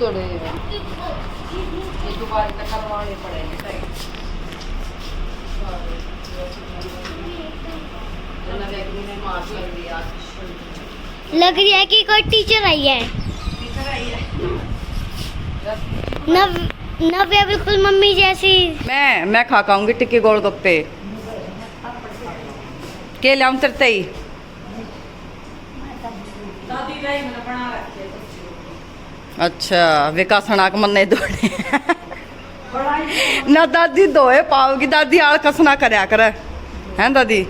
थोड़े ये दोबारा तक करवाने पड़ेंगे टाइट। लग रही है कि कोई टीचर आई है। नव्या बिल्कुल मम्मी जैसी। मैं खा खाऊंगी टिक्की गोलगप्पे के लाऊं तरते ही। अच्छा विकासना के मन नहीं दौड़े ना दादी दोए पाओगी दादी आल कसना करया करे हैं दादी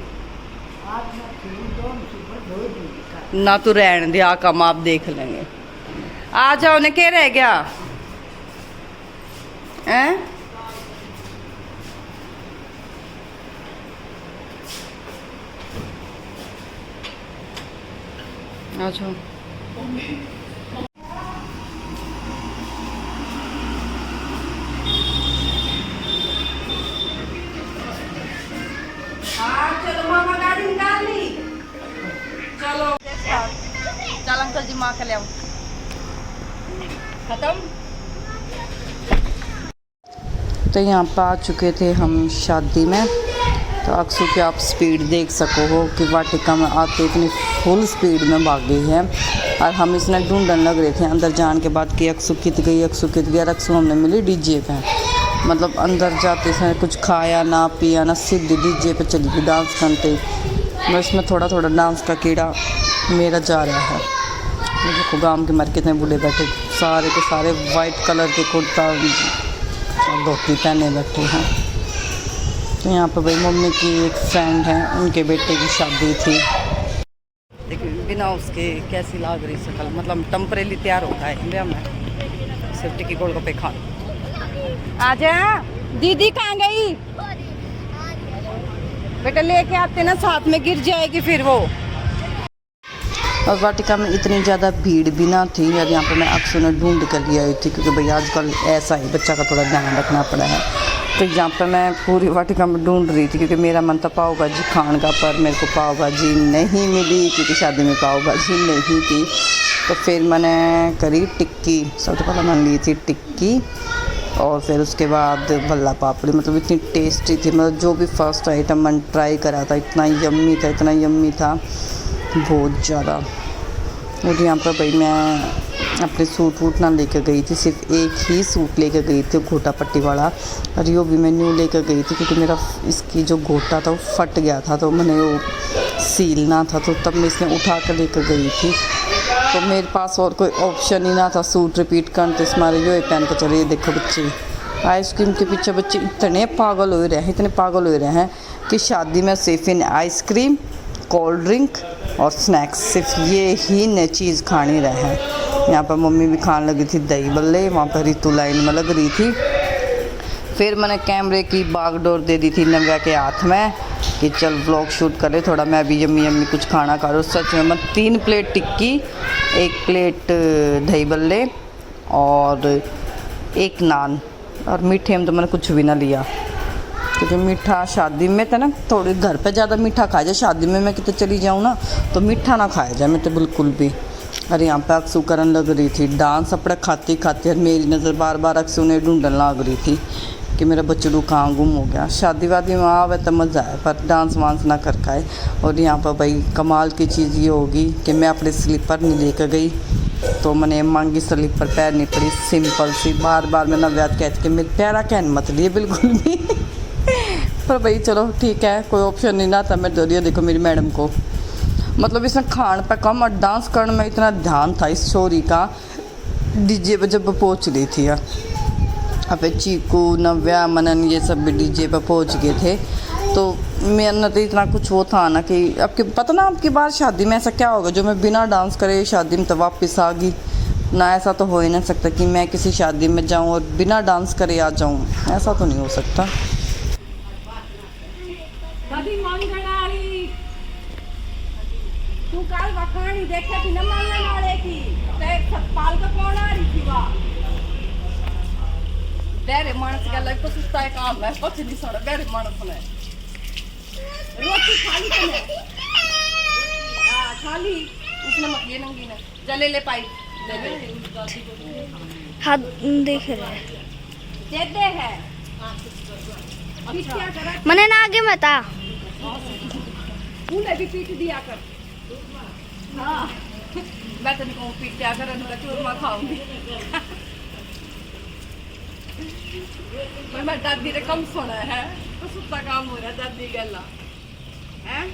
ना तू रहन दे आ काम आप देख लेंगे। आ जाओ ने क्या रह गया हैं? आ जाओ चलो मामा गाड़ी निकाल ली। चलो चल अंकल जी माँ के ले आओ। खत्म। तो यहाँ पर आ चुके थे हम शादी में। तो अक्सू की आप स्पीड देख सको हो कि वाटिका में आते इतनी फुल स्पीड में भागी है। और हम इसने ढूंढने लग रहे थे अंदर जाने के बाद कि अक्सू कित गई अक्सू कित गई। अक्सू हमने मिली डीजे पे, मतलब अंदर जाते समय कुछ खाया ना पिया ना, सीधी डीजे पे चली गई डांस करते। बस इसमें थोड़ा थोड़ा डांस का कीड़ा मेरा जा रहा है। देखो गाँव के मार्केट में बूढ़े बैठे सारे के सारे वाइट कलर के कुर्ता और धोती पहने बैठे हैं। तो यहाँ पर भाई मम्मी की एक फ्रेंड है, उनके बेटे की शादी थी। देखिए बिना उसके कैसी लाग रही शक्ल, मतलब टेम्परेली तैयार होता है इंडिया में सिर्फ टिक्की गोलगप्पे खान। आ जा दीदी कहाँ गई बेटा, लेके आते ना साथ में गिर जाएगी फिर वो। और वाटिका में इतनी ज़्यादा भीड़ भी ना थी। और यहाँ पर मैं अक्सर ने ढूंढ कर लिया आई थी क्योंकि भाई आजकल ऐसा ही बच्चा का थोड़ा ध्यान रखना पड़ा है। तो यहाँ पर मैं पूरी वाटिका में ढूंढ रही थी क्योंकि मेरा मन था पाव भाजी खाने का, पर मेरे को पाव भाजी नहीं मिली क्योंकि शादी में पाव भाजी नहीं थी। तो फिर मैंने करी टिक्की। सबसे पहले मैंने ली थी टिक्की और फिर उसके बाद भल्ला पापड़ी। मतलब इतनी टेस्टी थी, मतलब जो भी फर्स्ट आइटम मैंने ट्राई करा था इतना यम्मी था, इतना यम्मी था बहुत ज़्यादा। और यहाँ पर भाई मैं अपने सूट वूट ना लेकर गई थी, सिर्फ एक ही सूट लेकर गई थी घोटा पट्टी वाला। और यो भी मैं न्यू लेकर गई थी क्योंकि मेरा इसकी जो घोटा था वो फट गया था, तो मैंने वो सीलना था, तो तब मैं इसने उठा कर लेकर गई थी। तो मेरे पास और कोई ऑप्शन ही ना था सूट रिपीट करने, तो इस मारे यो पहन के चले। देखो बच्चे आइसक्रीम के पीछे बच्चे इतने पागल हो रहे हैं, इतने पागल हो रहे हैं कि शादी में सिर्फ इन आइसक्रीम कोल्ड ड्रिंक और स्नैक्स, सिर्फ ये ही नई चीज़ खानी रहे हैं। यहाँ पर मम्मी भी खाने लगी थी दही बल्ले, वहाँ पर रितु लाइन में लग रही थी। फिर मैंने कैमरे की बागडोर दे दी थी नव्या के हाथ में कि चल व्लॉग शूट करे थोड़ा, मैं भी यम्मी यम्मी कुछ खाना खा रहा हूँ। सच में मैं 3 प्लेट टिक्की, 1 प्लेट दही बल्ले और 1 नान, और मीठे में तो मैंने कुछ भी ना लिया क्योंकि मीठा शादी में था ना, थोड़ी घर पे ज़्यादा मीठा खाया जाए, शादी में मैं कितने चली जाऊँ ना तो मीठा ना खाया जाए मैं तो बिल्कुल भी। अरे यहाँ पे अक्सू करन लग रही थी डांस अपने खाते खाते, और मेरी नज़र बार बार अक्सू ने ढूंढने लग रही थी कि मेरा बच्चू कहाँ गुम हो गया। शादी वादी में आवे तो मज़ा आए पर डांस वांस ना कर खाए। और यहाँ पर भाई कमाल की चीज़ ये होगी कि मैं अपने स्लीपर नहीं लेकर गई, तो मैंने मांगी स्लीपर पहननी पड़ी सिंपल सी। बार बार मैं नव्या कहती कि मेरे पैरा कहन मत लिए बिल्कुल भी पर भाई चलो ठीक है, कोई ऑप्शन नहीं ना था। मैं दो देखो मेरी मैडम को, मतलब इसने खान पे कम और डांस करने में इतना ध्यान था इस छोरी का। डीजे पे जब पहुँच रही थी अब चीकू नव्या मनन ये सब भी डीजे पे पहुँच गए थे, तो मेरा तो इतना कुछ वो था ना कि अब कि पता ना आपकी बार शादी में ऐसा क्या होगा जो मैं बिना डांस करे शादी में तो वापस आ गई ना। ऐसा तो हो ही नहीं सकता कि मैं किसी शादी में जाऊं और बिना डांस करे आ जाऊं, ऐसा तो नहीं हो सकता। तू कल वखाणी देखा थी ना मालने वाले की, ते सतपाल का कौन आ रही थी वहाँ? डेरे मानस का लाइफ तो सुस्ता है काम है, कुछ नहीं सड़ा डेरे मानस ने रोटी खाली तूने? हाँ खाली उसने मत ये नंगी ने जले ले पाई हाँ देख रहे हैं दे दे है अभी क्या करा मैंने ना आगे बता उन्हें भी पीट दिया कर हाँ मैं तेरे को पीट दिया कर उनका चूरमा खाऊंगी मैं दादी रे कम सोना है तो सुता काम हो रहा है दादी गला हैं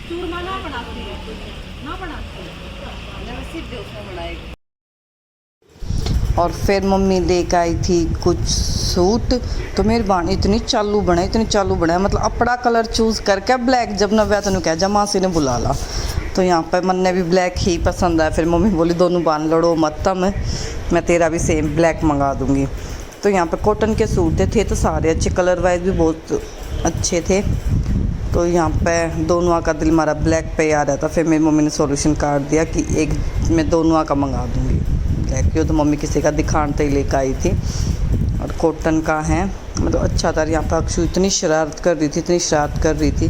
चूरमा ना बनाती है मैं सीधे उसमें बनाएगी। और फिर मम्मी लेकर आई थी कुछ सूट, तो मेरी बहन इतनी चालू बने मतलब अपना कलर चूज़ करके ब्लैक जब नव्या तेन कह जा मासी ने बुला ला, तो यहाँ पर मन ने भी ब्लैक ही पसंद आया। फिर मम्मी बोली दोनों बहन लड़ो मत, मैं तेरा भी सेम ब्लैक मंगा दूँगी। तो यहाँ पर कॉटन के सूट थे तो सारे अच्छे, कलर वाइज भी बहुत अच्छे थे। तो यहाँ पे दोनों का दिल हमारा ब्लैक पे आ रहा था। फिर मेरी मम्मी ने सॉल्यूशन काट दिया कि एक मैं दोनों का मंगा दूँगी ब्लैक। क्यों तो मम्मी किसी का दिखाते ही लेकर आई थी और कॉटन का है, मतलब अच्छा था। यहाँ पर अक्षु इतनी शरारत कर रही थी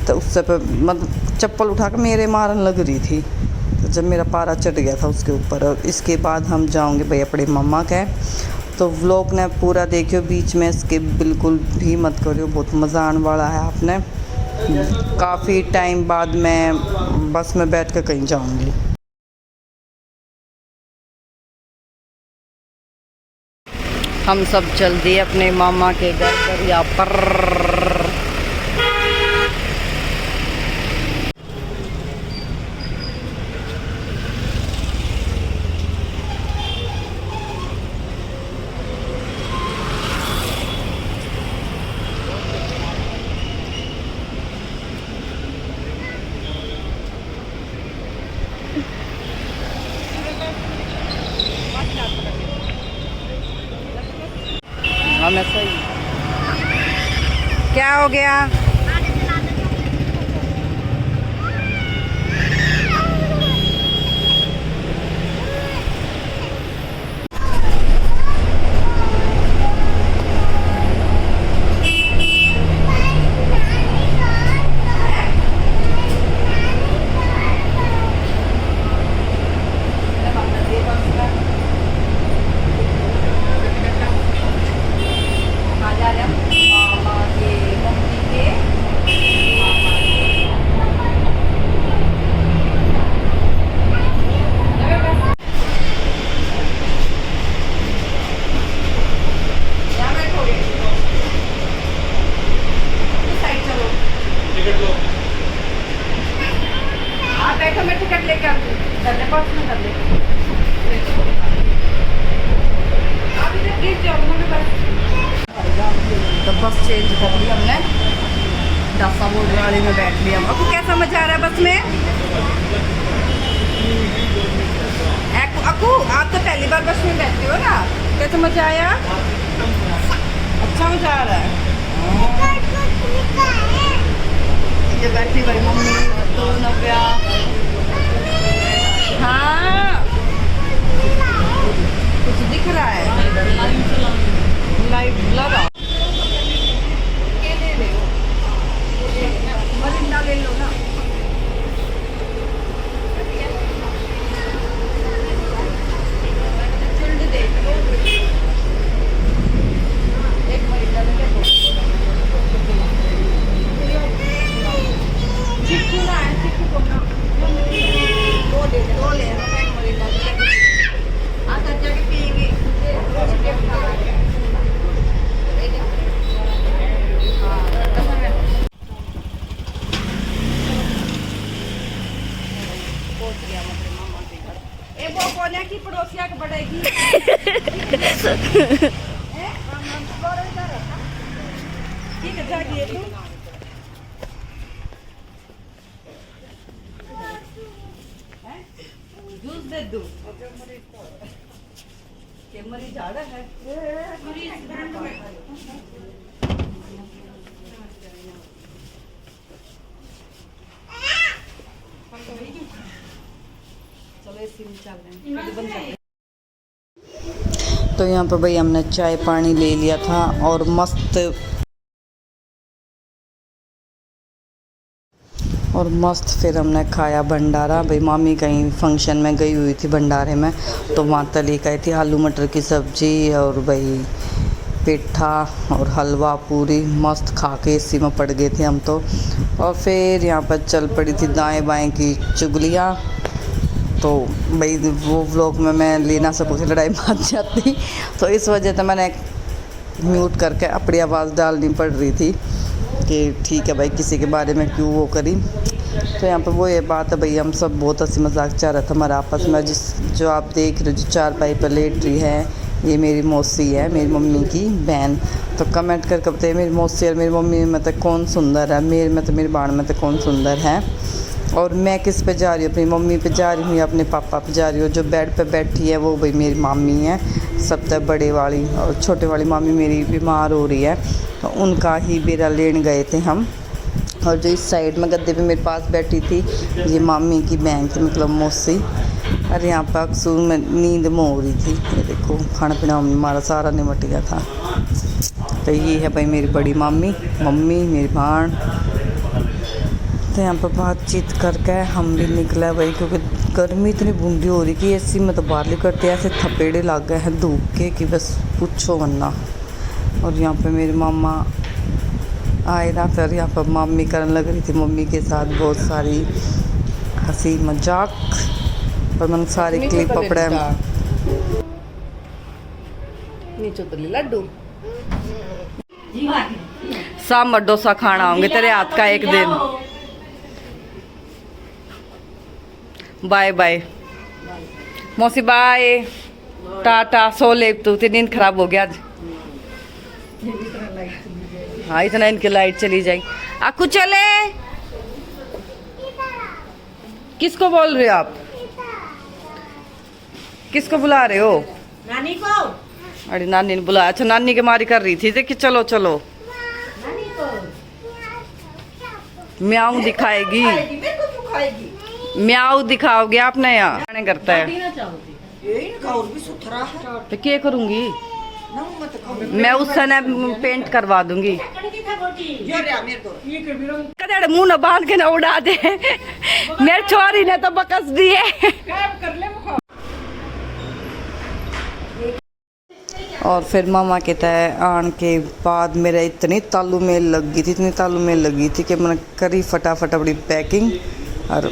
तो उससे पे मतलब चप्पल उठा कर मेरे मारने लग रही थी। तो जब मेरा पारा चढ़ गया था उसके ऊपर। और इसके बाद हम जाऊँगे भाई अपने मम्मा के। तो व्लॉग ने पूरा देखियो, बीच में इसके बिल्कुल भी मत करियो, बहुत मज़ा आने वाला है। आपने काफ़ी टाइम बाद मैं बस में बैठ कर कहीं जाऊँगी। हम सब चल दिए अपने मामा के घर पर। यहाँ पर हमें सही क्या हो गया? बैठो, मैं टिकट लेके आती हूँ। कर ले पर्स में कर ले। आप इधर गिर जाओ मैं बस। तो बस चेंज कर ली हमने, दासा बोर्ड वाले में बैठ लिया। आपको कैसा मजा आ रहा है बस में? अकू आप तो पहली बार बस में बैठते हो ना, कैसा मजा आया? अच्छा मजा आ रहा है। ये बैठी भाई मम्मी तो नव्या। हाँ कुछ दिख रहा है लाइव ब्लर। ले रहे हो मरिंदा ले लो ना। चिल्ड देख लो, एक मरिंदा ले लो। चिक्कू ना है, चिक्कू को ना दो ले एक मरिंदा आज जाके पिएंगे। वो कोने की पड़ोसिया के बढ़ेगी। ठीक है जाइए तू। जूस दे दो। के मरी झाड़ा है। चलो इसी में चल रहे हैं। तो यहाँ पर भाई हमने चाय पानी ले लिया था और और मस्त फिर हमने खाया भंडारा। भाई मामी कहीं फंक्शन में गई हुई थी भंडारे में, तो वहाँ तली आई थी आलू मटर की सब्ज़ी और भाई पेठा और हलवा पूरी मस्त खा के इसी में पड़ गए थे हम तो। और फिर यहाँ पर चल पड़ी थी दाएं बाएं की चुगलियाँ। तो भाई वो व्लॉग में मैं ले ना सकूँ, लड़ाई मच जाती, तो इस वजह से मैंने म्यूट करके अपनी आवाज़ डालनी पड़ रही थी कि ठीक है भाई किसी के बारे में क्यों वो करी। तो यहाँ पर वो ये बात है भाई, हम सब बहुत हंसी मजाक चल रहा था हमारा आपस में। जो आप देख रहे हो जो चारपाई पर लेट रही है, ये मेरी मौसी है, मेरी मम्मी की बहन। तो कमेंट करके बताइए मेरी मौसी और मेरी मम्मी में तो कौन सुंदर है, मेरे में तो मेरी बाण में तो कौन सुंदर है। और मैं किस पे जा रही हूँ, अपनी मम्मी पे जा रही हूँ या अपने पापा पे जा रही हूँ। जो बेड पे बैठी है वो भाई मेरी मामी है, सबसे बड़े वाली, और छोटे वाली मामी मेरी बीमार हो रही है, तो उनका ही बेरा लेने गए थे हम। और जो इस साइड में गद्दे पे मेरे पास बैठी थी ये मामी की बहन थी, मतलब मौसी। और यहाँ पर अक्सर में नींद में हो रही थी। ये देखो खाना पीना हमारा सारा निमट गया था। तो ये है भाई मेरी बड़ी मम्मी मेरी भाण। तो यहाँ पर बातचीत करके हम भी निकला भाई, क्योंकि गर्मी इतनी बूंदी हो रही कि ऐसी में तो बाहर नहीं करते, ऐसे थपेड़े लग गए हैं धूप के कि बस पूछो वरना। और यहाँ पे मेरी मामा आए ना, फिर यहाँ पर मम्मी करने लग रही थी मम्मी के साथ बहुत सारी हंसी मजाक, और मैंने सारी क्लिप पकड़े। नीचे तो लड्डू शाम में डोसा खाना होंगे तेरे हाथ का एक दिन। बाय बाय मौसी, बाय टाटा, सो ले तू, तेरी नींद खराब हो गया आज। हाँ इतना इनकी लाइट चली जाएगी। आकू चले, किसको बोल रहे हो आप, किसको बुला रहे हो? नानी को। अरे नानी ने बुलाया। अच्छा नानी के मारी कर रही थी, देखिए चलो चलो। नानी को म्याऊ दिखाएगी, मेरे को क्यों खाएगी? म्याऊ दिखाओगे आपने, यहाँ खाने करता है। यही ना खाओ भी सुथरा है। तो क्या करूँगी ना मत खाओ। मैं उस समय पेंट करवा दूंगी। ये रे मेरे को ये के बिरंग कदड़ मुंह न बांध के न उड़ा दे। मेरे छोरी ने तो बकस दिए। काम कर ले वो। और फिर मामा के तय आने के बाद मेरा इतनी तालू मेल लगी थी कि मैंने करी फटाफट अपनी पैकिंग और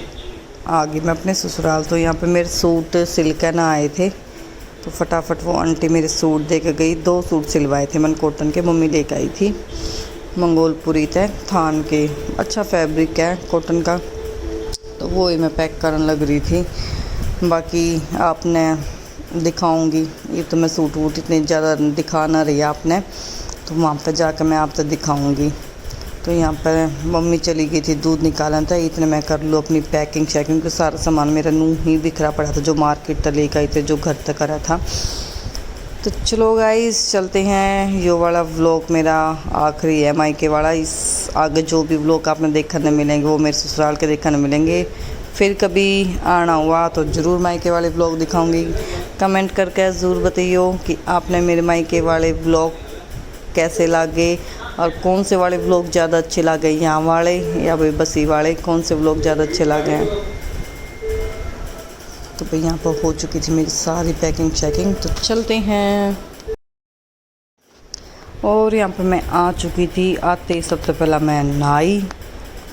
आ गई मैं अपने ससुराल। तो यहाँ पे मेरे सूट सिल के ना आए थे, तो फटाफट वो आंटी मेरे सूट दे के गई। 2 सूट सिलवाए थे मैंने कॉटन के, मम्मी लेके आई थी मंगोलपुरी थे थान के, अच्छा फैब्रिक है कॉटन का। तो वो ही मैं पैक करने लग रही थी। बाकी आपने दिखाऊंगी, ये तो मैं सूट वूट इतने ज़्यादा दिखा ना रही आपने, तो वहाँ पर जाकर मैं आपसे दिखाऊंगी। तो यहाँ पर मम्मी चली गई थी दूध निकालना था, इतने मैं कर लूँ अपनी पैकिंग शैकिंग, तो सारा सामान मेरा नूह ही बिखरा पड़ा था, जो मार्केट तक लेकर आई थे, जो घर तक करा था। तो चलो गाइस चलते हैं। ये वाला व्लॉग मेरा आखिरी है मायके वाला। इस आगे जो भी व्लॉग आपने देखने मिलेंगे वो मेरे ससुराल के देखने मिलेंगे। फिर कभी आना हुआ तो ज़रूर मायके वाले व्लॉग दिखाऊंगी। कमेंट करके ज़रूर बताइए कि आपने मेरे मायके वाले व्लॉग कैसे लगे और कौन से वाले व्लॉग ज़्यादा अच्छे लगे, यहाँ वाले या भाई बसी वाले, कौन से व्लॉग ज़्यादा अच्छे लगे हैं। तो भाई यहाँ पर हो चुकी थी मेरी सारी पैकिंग चेकिंग, तो चलते हैं। और यहाँ पर मैं आ चुकी थी। आते ही सबसे पहला मैं नहाई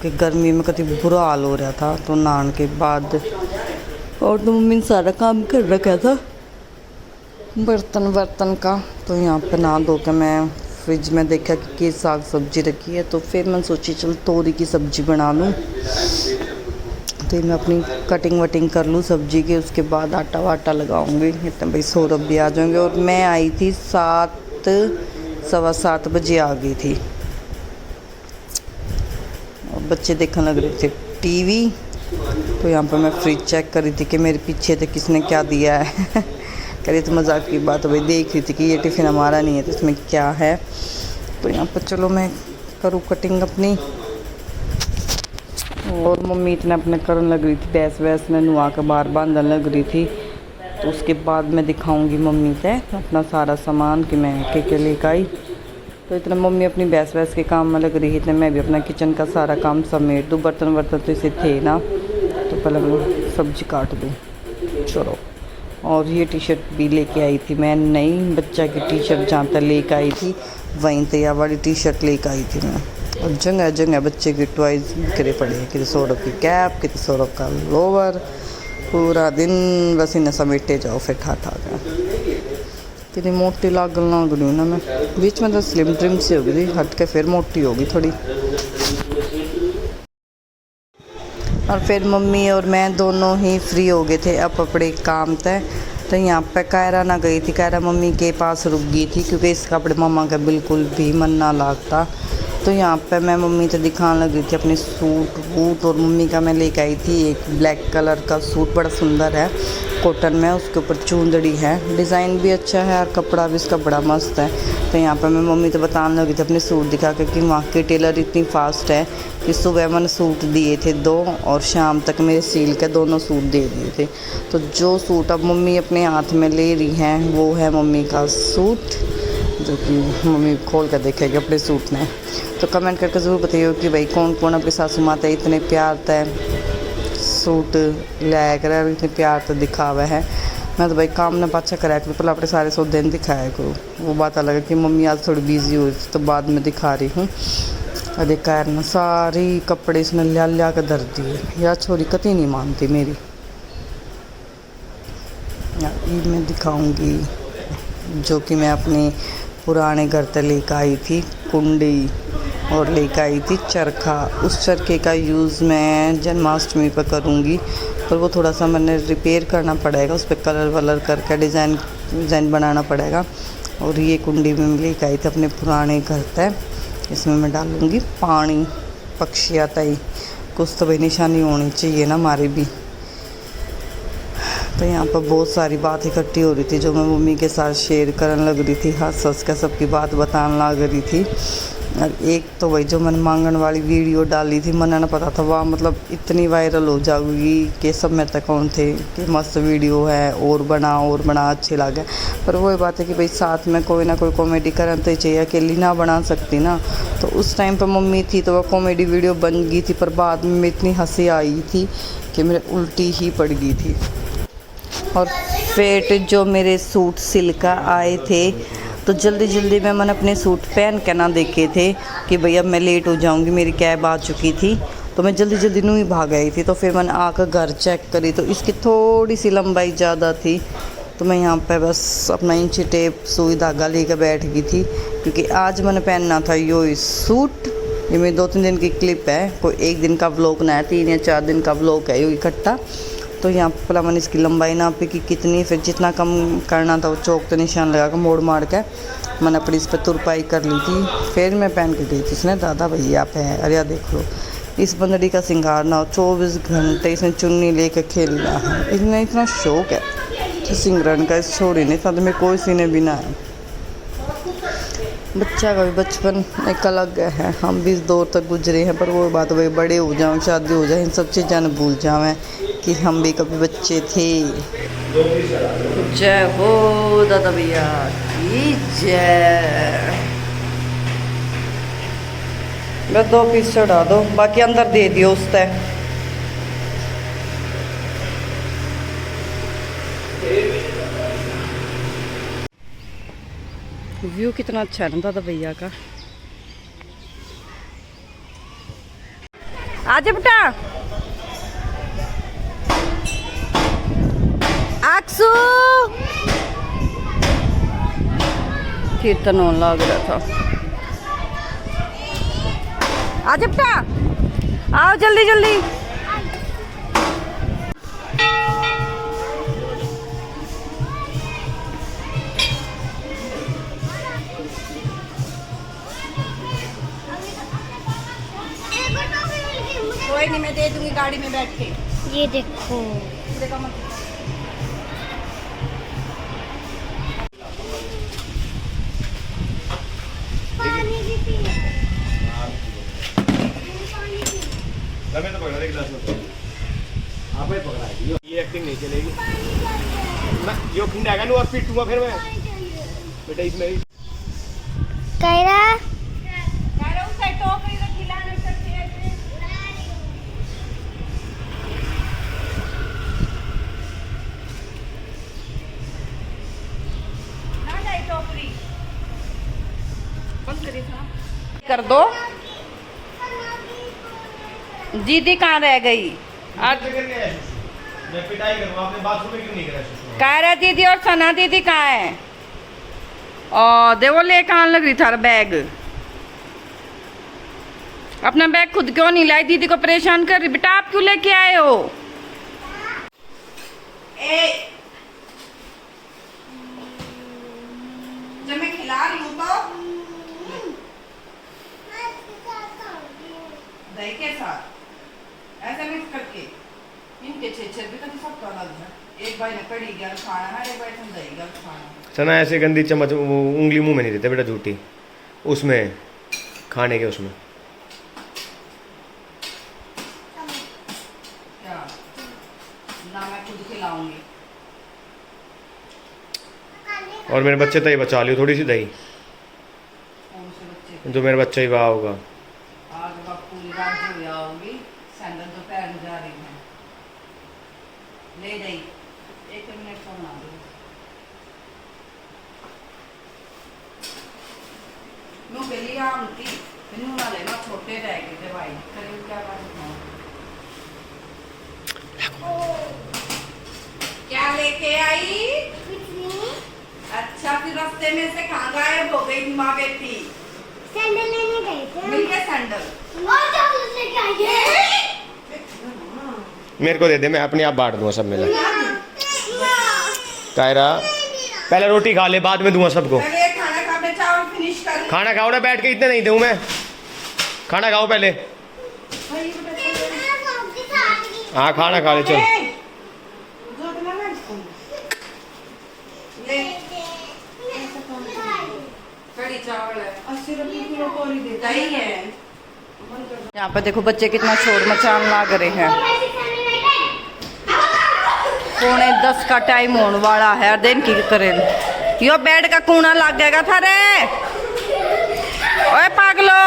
कि गर्मी में कभी बुरा हाल हो रहा था, तो नहाने के बाद और तो मम्मी ने सारा काम कर रखा था बर्तन का। तो यहाँ पर नहा धो के मैं फ्रिज में देखा कि साग सब्जी रखी है, तो फिर मैं सोची चल तोरी की सब्ज़ी बना लूँ। तो मैं अपनी कटिंग वटिंग कर लूँ सब्जी की, उसके बाद आटा वाटा लगाऊंगी। इतने भाई सौरभ भी आ जाएंगे। और मैं आई थी 7 सवा 7 बजे आ गई थी। और बच्चे देखने लग रहे थे टीवी। तो यहाँ पर मैं फ्रिज चेक कर रही थी कि मेरे पीछे थे किसने क्या दिया है। कह रही तो मजाक की बात, भाई देख रही थी कि ये टिफ़िन हमारा नहीं है तो इसमें क्या है। तो यहाँ पर चलो मैं करूँ कटिंग अपनी। और मम्मी इतना अपने करने लग रही थी, भैंस वैस में नुआ के बाहर बांधने लग रही थी। तो उसके बाद मैं दिखाऊंगी मम्मी से अपना सारा सामान कि मैं क्या लेकर आई। तो इतना मम्मी अपनी भैंस के काम में लग रही है, इतने मैं भी अपना किचन का सारा काम समेट दूँ। बर्तन तो इसे थे ना, तो पहले मैं सब्जी काट दूँ। चलो, और ये टी शर्ट भी लेके आई थी मैं, नई बच्चा की टी शर्ट जहाँ तक लेके आई थी वहीं तक यह वाली टी शर्ट लेके आई थी मैं। और जगह जगह बच्चे के टॉयज बिखरे पड़े हैं, किसी 100 रुपये की कैप, किसी 100 रुपये का लोवर। पूरा दिन बस इन्हें समेटे जाओ फिर ठा कर। कितनी मोटी लाग रही हूँ ना मैं, बीच में तो स्लिम ट्रिम सी हो गई थी, हट के फिर मोटी होगी थोड़ी। और फिर मम्मी और मैं दोनों ही फ्री हो गए थे अब अपने काम तय। तो यहाँ पे कायरा ना गई थी, कायरा मम्मी के पास रुक गई थी क्योंकि इसका अपने मम्मा का बिल्कुल भी मन ना लगता। तो यहाँ पे मैं मम्मी तो दिखाने लग रही थी अपने सूट वूट, और मम्मी का मैं लेके आई थी एक ब्लैक कलर का सूट, बड़ा सुंदर है, कॉटन में, उसके ऊपर चुंदड़ी है, डिज़ाइन भी अच्छा है और कपड़ा भी इसका बड़ा मस्त है। तो यहाँ पे मैं मम्मी तो बताने लगी थी अपने सूट दिखा के कि वहाँ के टेलर इतनी फास्ट है कि सुबह मैंने सूट दिए थे 2 और शाम तक मेरे सील के दोनों सूट दे दिए थे। तो जो सूट अब मम्मी अपने हाथ में ले रही हैं वो है मम्मी का सूट, जो कि मम्मी खोल कर देखेगी अपने सूट में। तो कमेंट करके ज़रूर बताइए कि भाई कौन कौन अपनी सासू माता इतने प्यार तय सूट लाया कर, इतने प्यार तो दिखा हुआ है। मैं तो भाई काम ने पाछा कराया करूँ, पहले अपने सारे सौदे दिन दिखाया करूँ। वो बात अलग है कि मम्मी आज थोड़ी बिजी हुई तो बाद में दिखा रही हूँ। अरे कार ना सारी कपड़े इसने लिया कर धर दिए, यार छोरी कतई नहीं मानती मेरी। ये मैं दिखाऊंगी जो कि मैं अपने पुराने घर से लेकर आई थी, कुंडी, और लेकर आई थी चरखा। उस चरखे का यूज़ मैं जन्माष्टमी पर करूँगी, पर वो थोड़ा सा मैंने रिपेयर करना पड़ेगा, उस पर कलर वलर करके डिज़ाइन बनाना पड़ेगा। और ये कुंडी में लेकर आई थी अपने पुराने घर से, इसमें मैं डालूँगी पानी। पक्षी आता ही कुछ तो भाई निशानी होनी चाहिए ना हमारी भी। तो यहाँ पर बहुत सारी बात इकट्ठी हो रही थी जो मैं मम्मी के साथ शेयर करने लग रही थी, हंस हंस का सबकी बात बताने लग रही थी। और एक तो वही जो मैंने मांगन वाली वीडियो डाली थी, मैंने ना पता था वह मतलब इतनी वायरल हो जाएगी कि सब में तक कौन थे कि मस्त वीडियो है, और बना अच्छे लगे। पर वही बात है कि भाई साथ में कोई ना कोई कॉमेडी करना तो चाहिए, अकेली ना बना सकती ना। तो उस टाइम पर मम्मी थी तो वह कॉमेडी वीडियो बन गई थी, पर बाद में इतनी हंसी आई थी कि मेरे उल्टी ही पड़ गई थी। और फिर जो मेरे सूट सिल्का आए थे तो जल्दी में मैंने अपने सूट पहन के ना देखे थे कि भैया मैं लेट हो जाऊंगी, मेरी कैब आ चुकी थी। तो मैं जल्दी नू ही भाग आई थी। तो फिर मैंने आकर घर चेक करी तो इसकी थोड़ी सी लंबाई ज़्यादा थी। तो मैं यहाँ पे बस अपना इंची टेप सुई धागा लेकर बैठ गई थी क्योंकि आज मैंने पहनना था यो सूट। ये मेरी 2-3 दिन की क्लिप है, कोई एक दिन का व्लॉग ना है, 3 या 4 दिन का व्लॉग है यो इकट्ठा। तो यहाँ पर मैंने इसकी लंबाई नापी कि कितनी, फिर जितना कम करना था वो चौक तो निशान लगा कर मोड़ मार के मैंने अपनी इस पर तुरपाई कर ली थी। फिर मैं पहन के गई थी। इसने दादा भैया पे है, अरे देख लो इस बंदड़ी का सिंगार ना हो, 24 घंटे इसने चुन्नी लेकर खेल रहा है। इसने इतना शौक है तो सिंगरन का, इस छोड़ी नहीं साथ में कोई सीने भी ना है। बच्चा का भी बचपन एक अलग है, हम भी इस दौर तक गुजरे हैं। पर वो बात वही बड़े हो जाओ, शादी हो जाए, इन सब चीज़ें न भूल जाएं कि हम भी कभी बच्चे थे। जय हो दादा भैया की जय। बस 2 पीस चढ़ा दो, बाकी अंदर दे दियो उस तय। व्यू कितना अच्छा है ना दादा भैया का। आजा बेटा, आक्सू कीर्तन होने लग रहा था। आजा बेटा, आओ जल्दी। कोई नहीं, मैं दे दूंगी गाड़ी में बैठ के। ये देखो पानी भी पी। तो पकड़ा एक गिलास में आप ही पकड़ा है। ये एक्टिंग नहीं चलेगी ना, यो खिंडाएगा ना और पीटूंगा फिर मैं बेटा इसमें। कायरा कायरा उसे टोकरी में खिलाने सकते हैं ना जाए टोकरी बंद करी था कर दो। दीदी कहाँ रह गई? मैं पिटाई करूँ, आपने बाथरूम में क्यों नहीं करा सुषमा? कायरा दीदी और सना दीदी कहाँ है? और देखो ले कहाँ लग रही था बैग। अपना बैग खुद क्यों नहीं लाई? दीदी को परेशान कर रही। बेटा आप क्यों लेके आए हो? जब मैं खिला रही हूँ तो दही के साथ ऐसा मिक्स करके इनके छेद भी कभी सबका अलग है। एक भाई ने कड़ी गल खाना है, एक भाई ने दही गल खाना। सना ऐसे गंदी चम्मच वो उंगली मुंह में नहीं देते बेटा, झूठी उसमें खाने के उसमें। क्या ना मैं खुद खिलाऊंगी। और मेरे बच्चे तो ही बचा लियो थोड़ी सी दही, कौन से बच्चे? जो मेरे बच्चे ही वहाँ होगा। आज बापू रात जो हुआ होगी, सैंडल दोपहर में जा रही है। ले गई 1 मिनट को बना दो। नु के लिए आमती नु ना लेना, छोटे रह गए थे भाई। करीब क्या बात क्या लेके आई? अच्छा फिर रास्ते में से कहाँ गायब हो गई माँ बेटी? सैंडल लेने गए थे। मिल गया सैंडल। और चॉकलेट लेके आए। मेरे को दे दे, मैं अपने आप बांट दूंगा सब मिला। कायरा पहले रोटी खा ले, बाद में दूंगा सबको। पहले खाना खा के चावल फिनिश कर। खाना खाओ ना बैठ के, इतने नहीं दूं मैं। खाना खाओ पहले। हाँ खाना खा ले चल। ले कड़ी चावल है 80 रुपये किलो कोरी दे दही है। यहाँ पे देखो बच्चे कितना शोर मचान लाग रहे हैं। 9:45 का टाइम होने वाला है। दिन की करें यो बेड का कूना लग जाएगा था रे। ओए पागलो